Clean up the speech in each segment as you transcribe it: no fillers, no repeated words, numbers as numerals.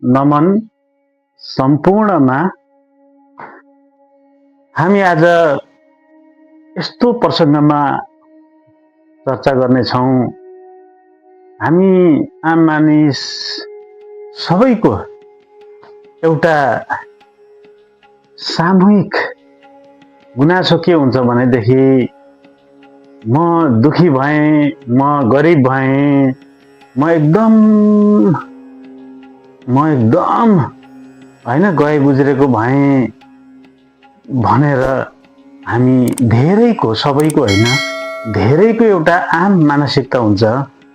नमन सम्पूर्णमा हामी आज यस्तो प्रसङ्गमा चर्चा गर्नेछौँ। हामी आम मानिस सबैको एउटा सामूहिक गुनासो के हुन्छ भनेदेखि म दुखी भएँ, म गरिब भएँ, म एकदम होइन गए गुज्रेको भएँ भनेर हामी धेरैको, सबैको होइन, धेरैको एउटा आम मानसिकता हुन्छ।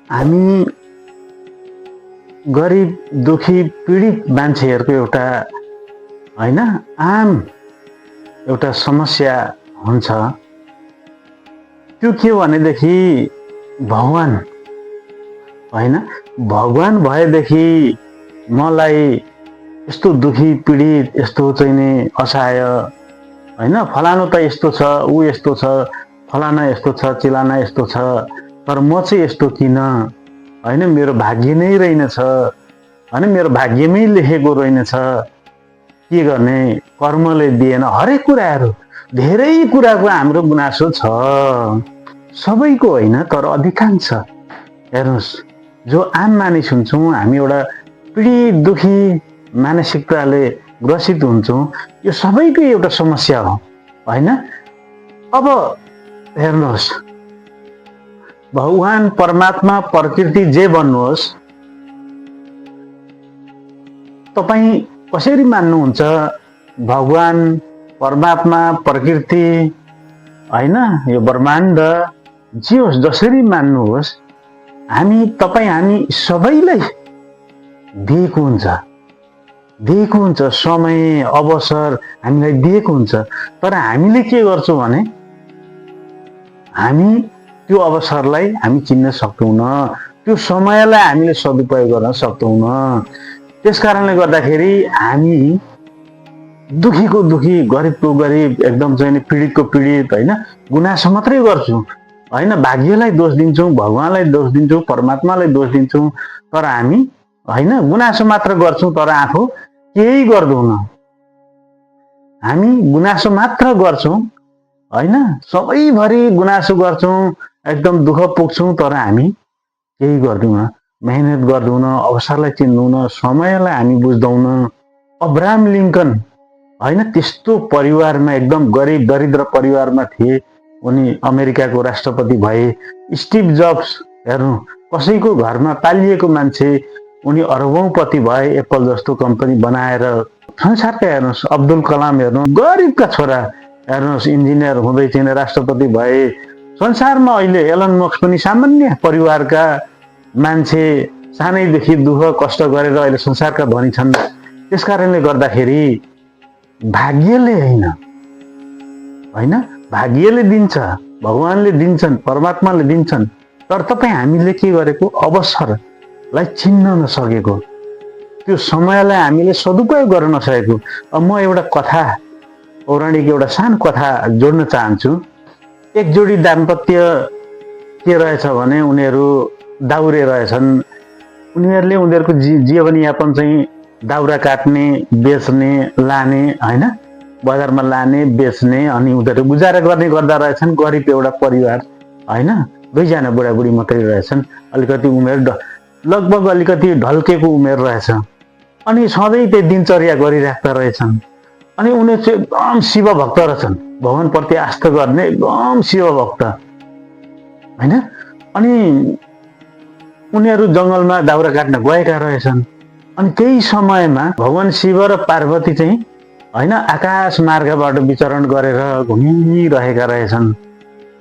हामी गरिब दुखी पीडित मान्छेहरूको एउटा होइन आम एउटा समस्या हुन्छ। त्यो के भनेदेखि भगवान होइन, भगवान भएदेखि मलाई यस्तो दुखी पीडित, यस्तो चाहिँ नि असहाय होइन, फलानु त यस्तो छ, ऊ यस्तो छ, फलाना यस्तो छ, चिलाना यस्तो छ, तर म चाहिँ यस्तो किन होइन, मेरो भाग्य नै रहेनछ होइन, मेरो भाग्यमै लेखेको रहेनछ, के गर्ने, कर्मले दिएन। हरेक कुराहरू, धेरै कुराको हाम्रो गुनासो छ, सबैको होइन तर अधिकांश। हेर्नुहोस्, जो आम मानिस हुन्छौँ हामी, एउटा पीडित दुखी मानसिकताले ग्रसित हुन्छौँ, यो सबैको एउटा समस्या हो होइन। अब हेर्नुहोस्, भगवान परमात्मा प्रकृति जे भन्नुहोस्, तपाईँ कसरी मान्नुहुन्छ भगवान परमात्मा प्रकृति होइन, यो ब्रह्माण्ड जे होस्, जसरी मान्नुहोस्, हामी सबैलाई दिएको हुन्छ समय अवसर हामीलाई दिएको हुन्छ। तर हामीले के गर्छौँ भने हामी त्यो अवसरलाई हामी चिन्न सक्दैनौँ, त्यो समयलाई हामीले सदुपयोग गर्न सक्दैनौँ। त्यस कारणले गर्दाखेरि हामी दुखीको दुखी, गरिबको गरिब, एकदम चाहिँ पीडितको पीडित होइन, गुनासो मात्रै गर्छौँ होइन, भाग्यलाई दोष दिन्छौँ, भगवानलाई दोष दिन्छौँ, परमात्मालाई दोष दिन्छौँ, तर हामी होइन गुनासो मात्र गर्छौँ, तर आफू केही गर्दैनौँ। हामी गुनासो मात्र गर्छौँ होइन, सबैभरि गुनासो गर्छौँ, एकदम दुःख पुग्छौँ, तर हामी केही गर्दैनौँ, मेहनत गर्दैनौँ, अवसरलाई चिन्दैनौँ, समयलाई हामी बुझ्दैनौँ। अब्राहम लिङ्कन होइन, त्यस्तो परिवारमा, एकदम गरिब दरिद्र परिवारमा थिए, उनी अमेरिकाको राष्ट्रपति भए। स्टिभ जब्स हेर्नु, कसैको घरमा पालिएको मान्छे, उनी अरबौँपति भए, एप्पल जस्तो कम्पनी बनाएर। संसारका हेर्नुहोस्, अब्दुल कलाम हेर्नु, गरिबका छोरा हेर्नुहोस्, इन्जिनियर हुँदै चाहिँ राष्ट्रपति भए। संसारमा अहिले एलन मस्क पनि सामान्य परिवारका मान्छे, सानैदेखि दुःख कष्ट गरेर अहिले संसारका धनी छन्। त्यस कारणले गर्दाखेरि भाग्यले होइन, भाग्यले दिन्छ, भगवानले दिन्छन्, परमात्माले दिन्छन्, तर तपाईँ हामीले के गरेको, अवसरलाई चिन्न नसकेको, त्यो समयलाई हामीले सदुपयोग गर्न नसकेको। अब म एउटा कथा, पौराणिक एउटा सानो कथा जोड्न चाहन्छु। एक जोडी दाम्पत्य के रहेछ भने उनीहरू दाउरे रहेछन्। उनीहरूले उनीहरूको जीवनयापन चाहिँ दाउरा काट्ने, बेच्ने, लाने होइन, बजारमा लाने, बेच्ने, अनि उनीहरू गुजारा गर्ने गर्दा रहेछन्। गरिब एउटा परिवार होइन, दुईजना बुढाबुढी मात्रै रहेछन्, अलिकति उमेर लगभग अलिकति ढल्केको उमेर रहेछ। अनि सधैँ त्यो दिनचर्या गरिराख्दा रहेछन्। अनि उनीहरू चाहिँ एकदम शिव भक्त रहेछन्, भगवानप्रति आस्था गर्ने एकदम शिव भक्त होइन। अनि उनीहरू जङ्गलमा दाउरा काट्न गएका रहेछन्। अनि त्यही समयमा भगवान शिव र पार्वती चाहिँ होइन आकाश मार्गबाट विचरण गरेर घुमिरहेका रहेछन्।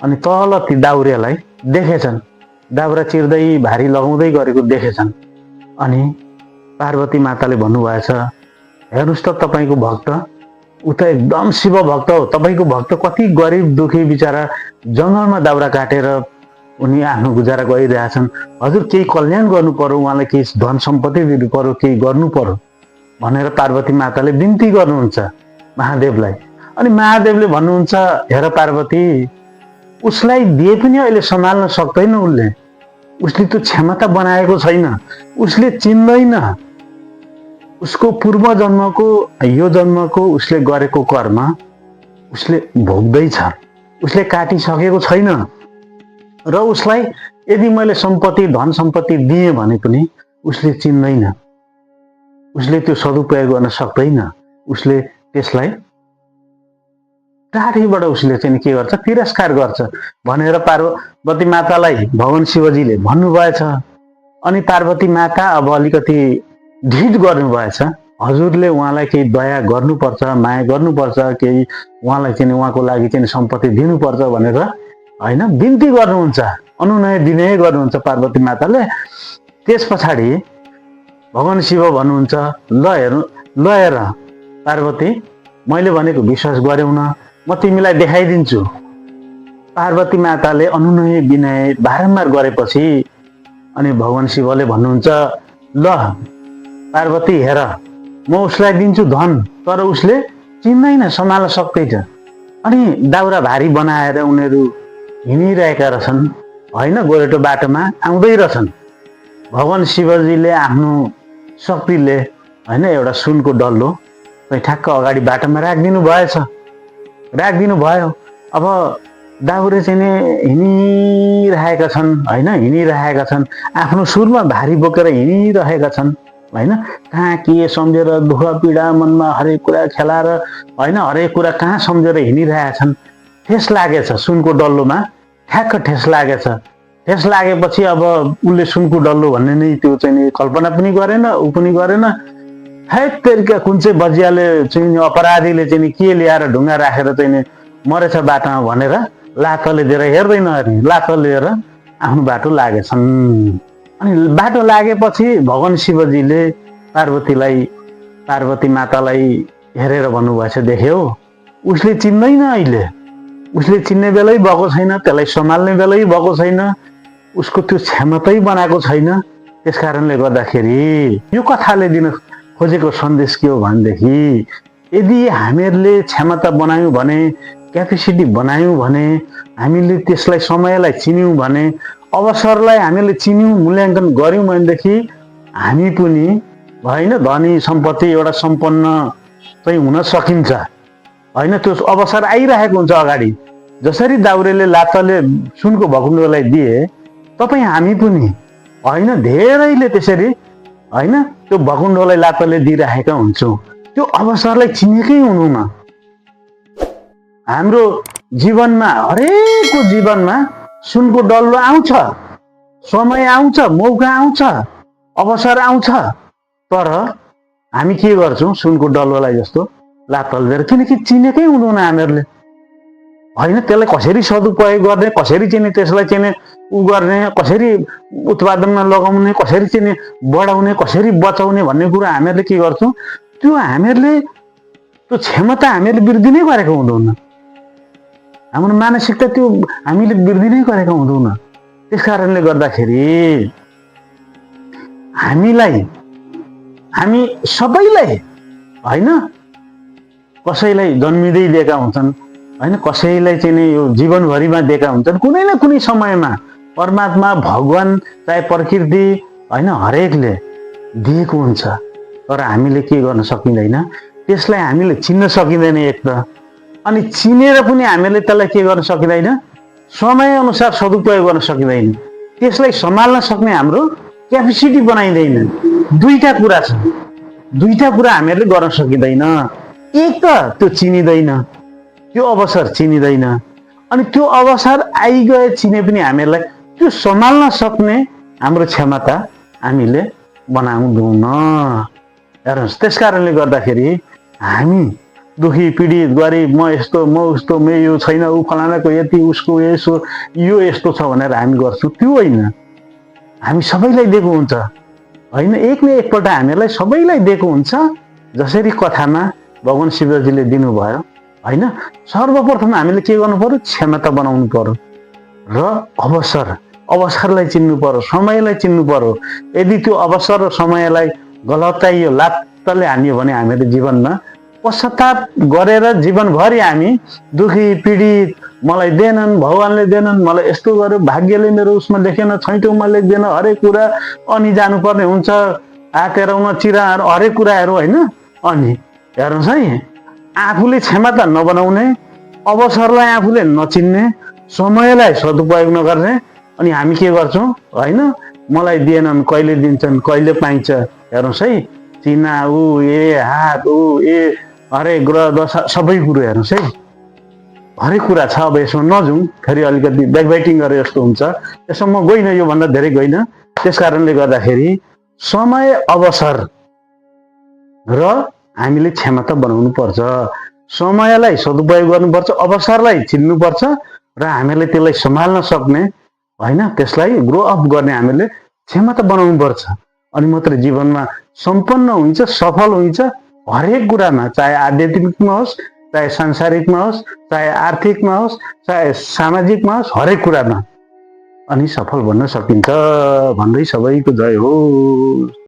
अनि तल ती दाउरेलाई देखेछन्, दाउरा चिर्दै भारी लगाउँदै गरेको देखेछन्। अनि पार्वती माताले भन्नुभएछ, हेर्नुहोस् त तपाईँको भक्त, ऊ त एकदम शिव भक्त हो, तपाईँको भक्त कति गरिब दुखी बिचरा जङ्गलमा दाउरा काटेर उनी आफ्नो गुजारा गरिरहेछन्। हजुर केही कल्याण गर्नु पर्यो, उहाँलाई केही धन सम्पत्ति दिनु पर्यो, केही गर्नु पर्यो भनेर पार्वती माताले बिन्ती गर्नुहुन्छ महादेवलाई। अनि महादेवले भन्नुहुन्छ, हेर पार्वती, उसलाई दिए पनि अहिले सम्हाल्न सक्दैन, उसले त्यो क्षमता बनाएको छैन, उसले चिन्दैन, उसको पूर्व जन्मको यो जन्मको उसले गरेको कर्म उसले भोग्दैछ, उसले काटिसकेको छैन। र उसलाई यदि मैले सम्पत्ति धन सम्पत्ति दिएँ भने पनि उसले चिन्दैन, उसले त्यो सदुपयोग गर्न सक्दैन। उसले त्यसलाई टाढीबाट उसले चाहिँ के गर्छ, तिरस्कार गर्छ भनेर पार्वती मातालाई भगवान शिवजीले भन्नुभएछ। अनि पार्वती माता अब अलिकति ढिट गर्नुभएछ, हजुरले उहाँलाई केही दया गर्नुपर्छ, माया गर्नुपर्छ, केही उहाँलाई चाहिँ उहाँको लागि चाहिँ सम्पत्ति दिनुपर्छ भनेर होइन बिन्ती गर्नुहुन्छ, अनुनय विनय गर्नुहुन्छ पार्वती माताले। त्यस पछाडि भगवान शिव भन्नुहुन्छ, ल हेर पार्वती, मैले भनेको विश्वास गर्यौ न, म तिमीलाई देखाइदिन्छु। पार्वती माताले अनुनय विनय बारम्बार गरेपछि अनि भगवान शिवले भन्नुहुन्छ, ल पार्वती हेर, म उसलाई दिन्छु धन, तर उसले चिन्दैन, सम्हाल्न सक्दैन। अनि दाउरा भारी बनाएर उनीहरू हिँडिरहेका रहेछन् होइन, गोरेटो बाटोमा आउँदै रहेछन्। भगवान शिवजीले आफ्नो शक्तिले होइन एउटा सुनको डल्लो चाहिँ ठ्याक्क अगाडि बाटोमा राखिदिनु भयो। अब दाउरे चाहिँ हिँडिरहेका छन् होइन, हिँडिरहेका छन्, आफ्नो सुरमा भारी बोकेर हिँडिरहेका छन् होइन। कहाँ के सम्झेर दुःख पीडा मनमा हरेक कुरा खेलाएर होइन, हरेक कुरा कहाँ सम्झेर हिँडिरहेका छन्। ठेस लागेछ सुनको डल्लोमा, ठ्याक्क ठेस लागेछ। ठेस लागेपछि अब उसले सुनको डल्लो भन्ने नै त्यो चाहिँ कल्पना पनि गरेन, ऊ पनि गरेन। हैत्तेरिका कुन चाहिँ बजियाले चाहिँ अपराधीले चाहिँ के ल्याएर ढुङ्गा राखेर चाहिँ मरेछ बाटोमा भनेर लातले दिएर हेर्दैन, अरे लात लिएर आफ्नो बाटो लागेछन्। अनि बाटो लागेपछि भगवान शिवजीले पार्वती मातालाई हेरेर भन्नुभएछ, देख्यौ उसले चिन्दैन, अहिले उसले चिन्ने बेलै भएको छैन, त्यसलाई सम्हाल्ने बेलै भएको छैन, उसको त्यो क्षमतै बनाएको छैन। त्यस कारणले गर्दाखेरि यो कथाले दिन खोजेको सन्देश के हो भनेदेखि, यदि हामीहरूले क्षमता बनायौँ भने, क्यापेसिटी बनायौँ भने, हामीले त्यसलाई समयलाई चिन्यौँ भने, अवसरलाई हामीले चिन्यौँ मूल्याङ्कन गऱ्यौँ भनेदेखि हामी पनि होइन धनी सम्पत्ति एउटा सम्पन्न चाहिँ हुन सकिन्छ होइन। त्यो अवसर आइरहेको हुन्छ अगाडि। जसरी दाउरेले लातले सुनको भकुण्डोलाई दिए, तपाईँ हामी पनि होइन धेरैले त्यसरी होइन त्यो भकुण्डोलाई लातले दिइरहेका हुन्छौँ। त्यो अवसरलाई चिनेकै हुनुहुन्न। हाम्रो जीवनमा हरेकको जीवनमा सुनको डल्लो आउँछ, समय आउँछ, मौका आउँछ, अवसर आउँछ, तर हामी के गर्छौँ सुनको डल्लोलाई जस्तो लातल दिएर, किनकि चिनेकै हुँदैन हामीहरूले होइन। त्यसलाई कसरी सदुपयोग गर्ने, कसरी चाहिँ त्यसलाई चाहिँ उ गर्ने, कसरी उत्पादनमा लगाउने, कसरी चाहिँ बढाउने, कसरी बचाउने भन्ने कुरा हामीहरूले के गर्छौँ, त्यो हामीहरूले त्यो क्षमता हामीहरूले वृद्धि नै गरेको हुँदैन। हाम्रो मानसिकता त्यो हामीले वृद्धि नै गरेका हुँदैन। त्यस कारणले गर्दाखेरि हामी सबैलाई होइन, कसैलाई जन्मिँदै दिएका हुन्छन् होइन, कसैलाई चाहिँ नि यो जीवनभरिमा दिएका हुन्छन्, कुनै न कुनै समयमा परमात्मा भगवान चाहे प्रकृति होइन हरेकले दिएको हुन्छ। तर हामीले के गर्न सकिँदैन, त्यसलाई हामीले चिन्न सकिँदैन एक त। अनि चिनेर पनि हामीले त्यसलाई के गर्न सकिँदैन, समय अनुसार सदुपयोग गर्न सकिँदैन, त्यसलाई सम्हाल्न सक्ने हाम्रो क्यापेसिटी बनाइँदैन। दुईटा कुरा छ, दुईटा कुरा हामीहरूले गर्न सकिँदैन। एक त त्यो चिनिँदैन, त्यो अवसर चिनिँदैन, अनि त्यो अवसर आइगए चिने पनि हामीहरूलाई त्यो सम्हाल्न सक्ने हाम्रो क्षमता हामीले बनाउँदैनौँ। हेर्नुहोस्, त्यस कारणले गर्दाखेरि हामी दुखी पीडित गरिब, म यस्तो म उस्तो, म यो छैन, ऊ फलानाको यति, उसको यसो, यो यस्तो छ भनेर हामी गर्छौँ, त्यो होइन। हामी सबैलाई दिएको हुन्छ होइन, एक न एकपल्ट हामीहरूलाई सबैलाई दिएको हुन्छ। जसरी कथामा भगवान शिवजीले दिनुभयो होइन, सर्वप्रथम हामीले के गर्नु पर्यो, क्षमता बनाउनु पर्यो र अवसरलाई चिन्नु पर्यो, समयलाई चिन्नु पर्यो। यदि त्यो अवसर र समयलाई गलताइयो, लात्तले हानियो भने हामीले जीवनमा पश्चाताप गरेर जीवनभरि हामी दुखी पीडित, मलाई दिएनन्, भगवानले दिएनन्, मलाई यस्तो गर्यो, भाग्यले मेरो उसमा लेखेन, छैटौँमा लेख्दैन, हरेक कुरा अनि जानुपर्ने हुन्छ, आतेरौमा चिराहरू हरेक कुराहरू होइन। अनि हेर्नुहोस् है, आफूले क्षमता नबनाउने, अवसरलाई आफूले नचिन्ने, समयलाई सदुपयोग नगर्ने, अनि हामी के गर्छौँ होइन, मलाई दिएनन् कहिले दिन्छन् कहिले पाइन्छ। हेर्नुहोस् है, चिना ऊ ए हात ऊ ए हरेक ग्रह दशा सबै कुरो हेर्नुहोस् है, हरेक कुरा छ। अब यसमा नजाउँ, फेरि अलिकति ब्याकबाइटिङ गरे जस्तो हुन्छ। यसमा म गइनँ, योभन्दा धेरै गइनँ। त्यस कारणले गर्दाखेरि समय अवसर र हामीले क्षमता बनाउनु पर्छ, समयलाई सदुपयोग गर्नुपर्छ, अवसरलाई चिन्नुपर्छ र हामीले त्यसलाई सम्हाल्न सक्ने होइन, त्यसलाई ग्रो अप गर्ने हामीले क्षमता बनाउनु पर्छ। अनि मात्रै जीवनमा सम्पन्न हुन्छ, सफल हुन्छ हरेक कुरामा, चाहे आध्यात्मिकमा होस्, चाहे सांसारिकमा होस्, चाहे आर्थिकमा होस्, चाहे सामाजिकमा होस्, हरेक कुरामा अनि सफल बन्न सकिन्छ भन्दै सबैको जय हो।